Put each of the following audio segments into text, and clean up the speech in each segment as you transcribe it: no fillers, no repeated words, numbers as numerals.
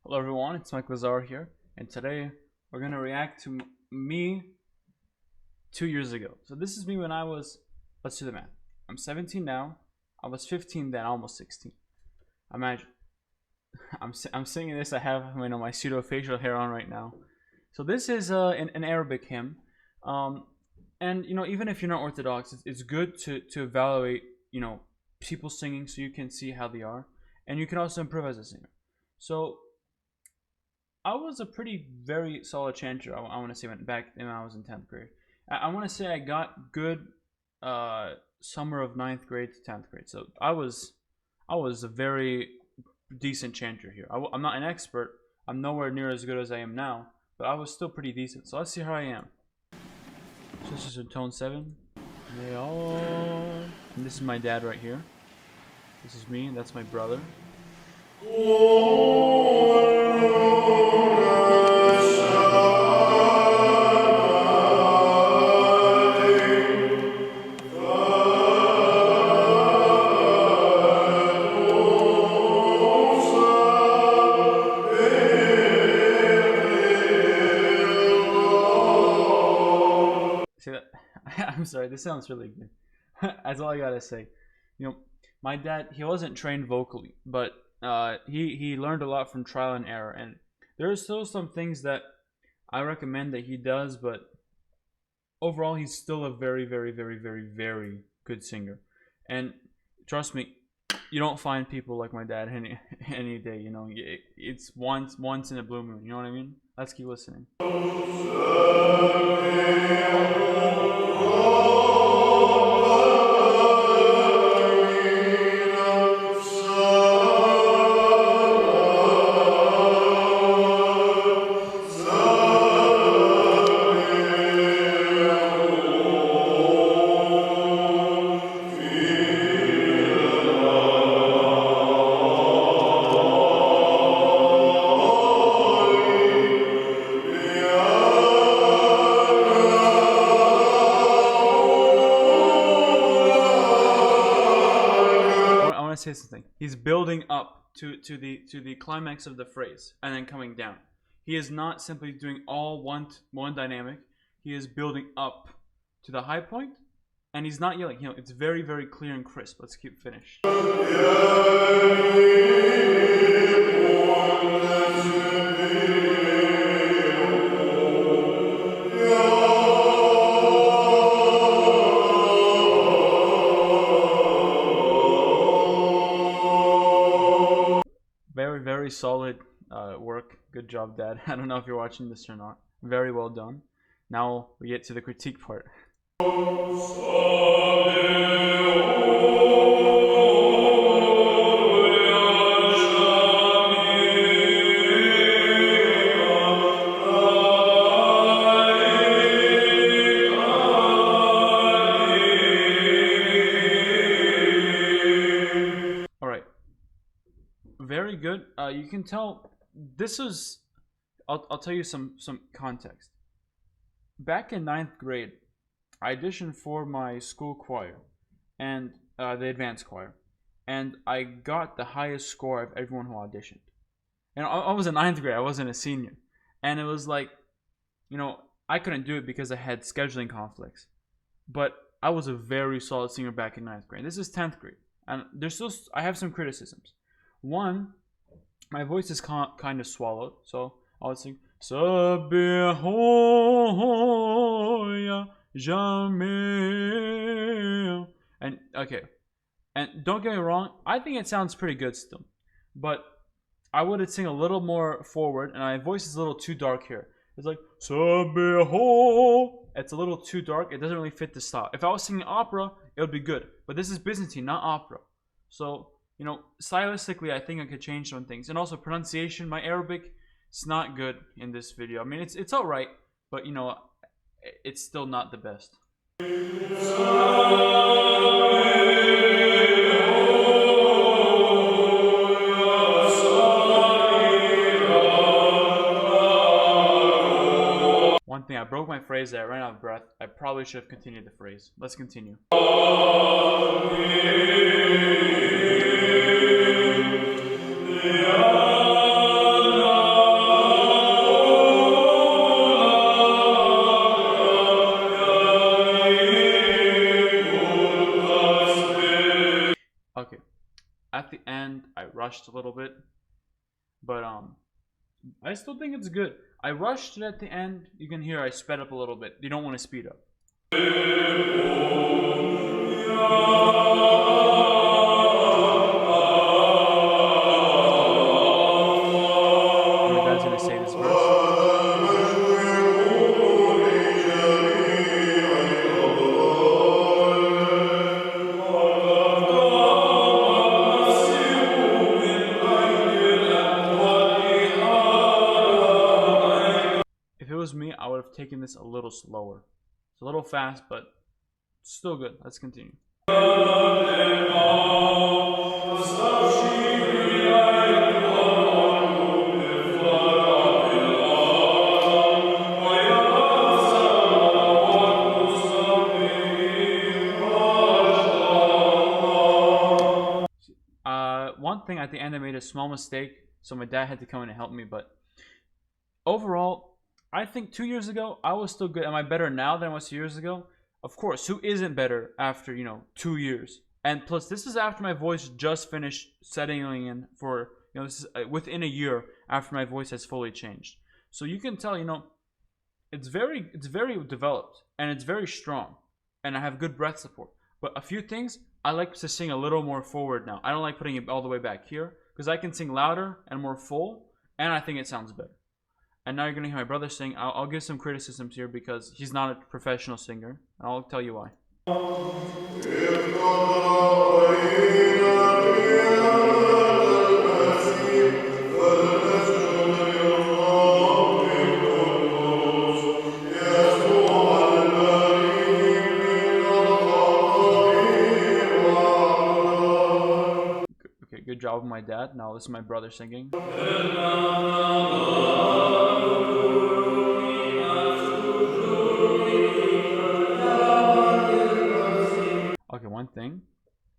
Hello everyone, it's Mike Lazar here, and today we're gonna react to me 2 years ago. So this is me when I was, let's do the math. I'm 17 now. I was 15 then, almost 16. Imagine. I'm singing this. I have my pseudo facial hair on right now. So this is an Arabic hymn, and even if you're not Orthodox, it's good to evaluate people singing so you can see how they are, and you can also improve as a singer. So I was a very solid chanter. I want to say back when I was in 10th grade. I want to say I got good summer of 9th grade to 10th grade. So I was a very decent chanter here. I'm not an expert. I'm nowhere near as good as I am now, but I was still pretty decent. So let's see how I am. So this is a tone 7. They all. And this is my dad right here. This is me. That's my brother. See that? I'm sorry, this sounds really good. That's all I gotta say. My dad, he wasn't trained vocally, but he learned a lot from trial and error, and there are still some things that I recommend that he does, but overall he's still a very very good singer. And trust me, you don't find people like my dad any day. It's once in a blue moon. You know what I mean? Let's keep listening. Say something. He's building up to the climax of the phrase and then coming down. He is not simply doing all one dynamic. He is building up to the high point, and he's not yelling. It's very clear and crisp. Let's keep finish. Very solid work. Good job, Dad. I don't know if you're watching this or not. Very well done. Now we get to the critique part. Very good. You can tell this is. I'll tell you some context. Back in 9th grade, I auditioned for my school choir and the advanced choir, and I got the highest score of everyone who auditioned. And I was in 9th grade. I wasn't a senior, and it was like, I couldn't do it because I had scheduling conflicts. But I was a very solid singer back in 9th grade. This is 10th grade, and I have some criticisms. One, my voice is kind of swallowed, so I would sing Sabihoya Jamil. And okay, and don't get me wrong, I think it sounds pretty good still, but I would sing a little more forward, and my voice is a little too dark here. It's like Sabiho. It's a little too dark. It doesn't really fit the style. If I was singing opera, it would be good, but this is Byzantine, not opera, so. Stylistically, I think I could change some things. And also pronunciation, my Arabic, it's not good in this video. I mean, it's alright, but it's still not the best. One thing, I broke my phrase there, I ran out of breath. I probably should have continued the phrase. Let's continue. rushed a little bit, but I still think it's good. I rushed it at the end. You can hear I sped up a little bit. You don't want to speed up. Me, I would have taken this a little slower. It's a little fast, but still good. Let's continue. One thing at the end, I made a small mistake, so my dad had to come in and help me, but overall, I think 2 years ago, I was still good. Am I better now than I was 2 years ago? Of course. Who isn't better after, 2 years? And plus, this is after my voice just finished settling in for, this is within a year after my voice has fully changed. So you can tell, it's very developed and it's very strong. And I have good breath support. But a few things, I like to sing a little more forward now. I don't like putting it all the way back here because I can sing louder and more full, and I think it sounds better. And now you're going to hear my brother sing. I'll give some criticisms here because he's not a professional singer. I'll tell you why. Okay, good job with my dad. Now this is my brother singing. Okay, one thing.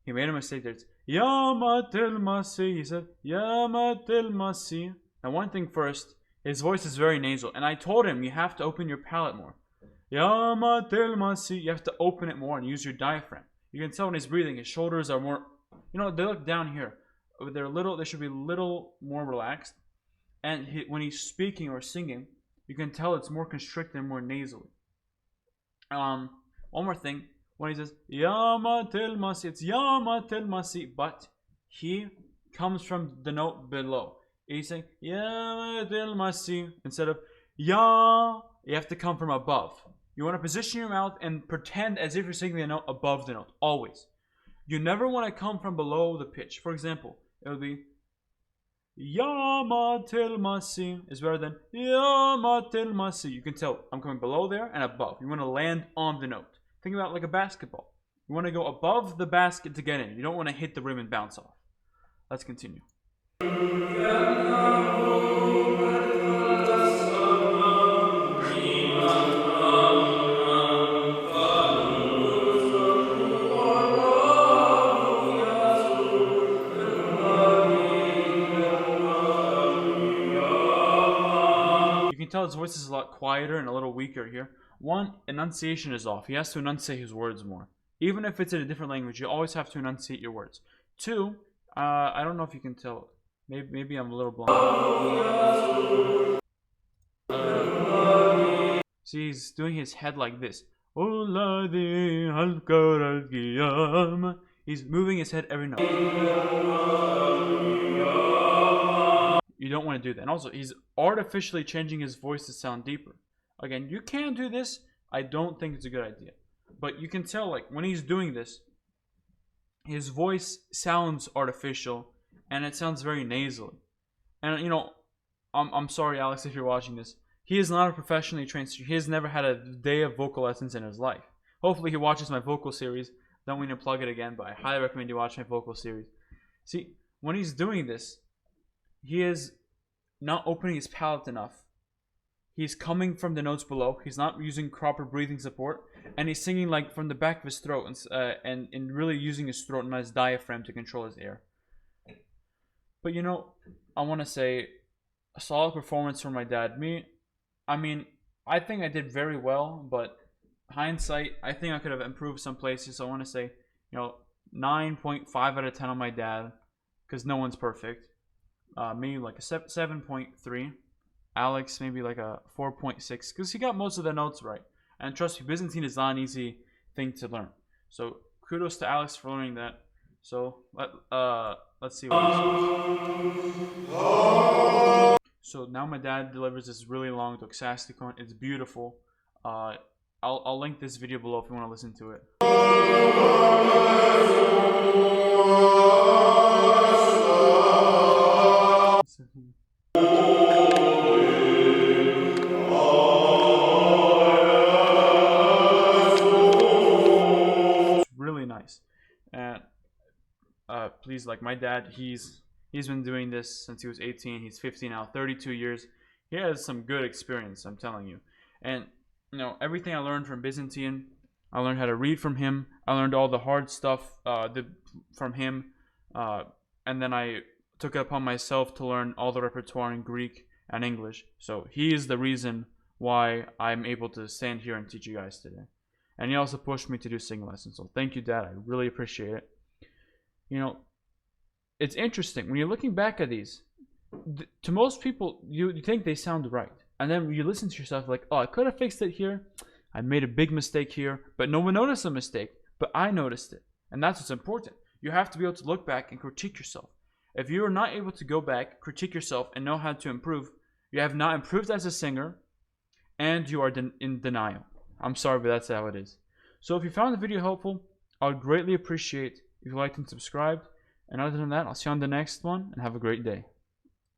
He made a mistake there. It's Yamatil Masi. He said Yamatil Masi. Now one thing first, his voice is very nasal. And I told him you have to open your palate more. Yamatil Masi. You have to open it more and use your diaphragm. You can tell when he's breathing, his shoulders are more, they look down here. They should be a little more relaxed. And when he's speaking or singing, you can tell it's more constricted and more nasally. One more thing. When he says Yamatil Masi, it's Yamatil Masi, but he comes from the note below. He's saying Yamatil Masi instead of Ya. You have to come from above. You want to position your mouth and pretend as if you're singing the note above the note. Always. You never want to come from below the pitch. For example, it would be Yamatil Masi is better than Yamatil Masi. You can tell I'm coming below there and above. You want to land on the note. Think about it like a basketball. You want to go above the basket to get in. You don't want to hit the rim and bounce off. Let's continue. You can tell his voice is a lot quieter and a little weaker here. One, enunciation is off. He has to enunciate his words more. Even if it's in a different language, you always have to enunciate your words. Two, I don't know if you can tell. Maybe I'm a little blind. See, he's doing his head like this. He's moving his head every note. You don't want to do that. And also, he's artificially changing his voice to sound deeper. Again, you can do this. I don't think it's a good idea. But you can tell, like, when he's doing this, his voice sounds artificial and it sounds very nasally. And, I'm sorry, Alex, if you're watching this. He is not a professionally trained singer. He has never had a day of vocal lessons in his life. Hopefully he watches my vocal series. Don't mean to plug it again, but I highly recommend you watch my vocal series. See, when he's doing this, he is not opening his palate enough. He's coming from the notes below. He's not using proper breathing support. And he's singing like from the back of his throat and really using his throat and his diaphragm to control his air. But I want to say a solid performance from my dad. I think I did very well, but hindsight, I think I could have improved some places. So I want to say, 9.5 out of 10 on my dad. because no one's perfect. Me like a 7.3. Alex maybe like a 4.6 because he got most of the notes right. And trust me, Byzantine is not an easy thing to learn. So kudos to Alex for learning that. So let's see what this is. So now my dad delivers this really long Doxasticon. It's beautiful. I'll link this video below if you want to listen to it. It's really nice. And please, like my dad, he's been doing this since he was 18. He's 50 now, 32 years. He has some good experience, I'm telling you. And you know, everything I learned from Byzantine, I learned how to read from him. I learned all the hard stuff from him, and then I took it upon myself to learn all the repertoire in Greek and English. So he is the reason why I'm able to stand here and teach you guys today. And he also pushed me to do singing lessons. So thank you, Dad. I really appreciate it. You know, it's interesting when you're looking back at these. To most people, you think they sound right, and then you listen to yourself like, oh, I could have fixed it here. I made a big mistake here, but no one noticed the mistake. But I noticed it, and that's what's important. You have to be able to look back and critique yourself. If you are not able to go back, critique yourself, and know how to improve, you have not improved as a singer, and you are in denial. I'm sorry, but that's how it is. So if you found the video helpful, I would greatly appreciate if you liked and subscribed. And other than that, I'll see you on the next one, and have a great day.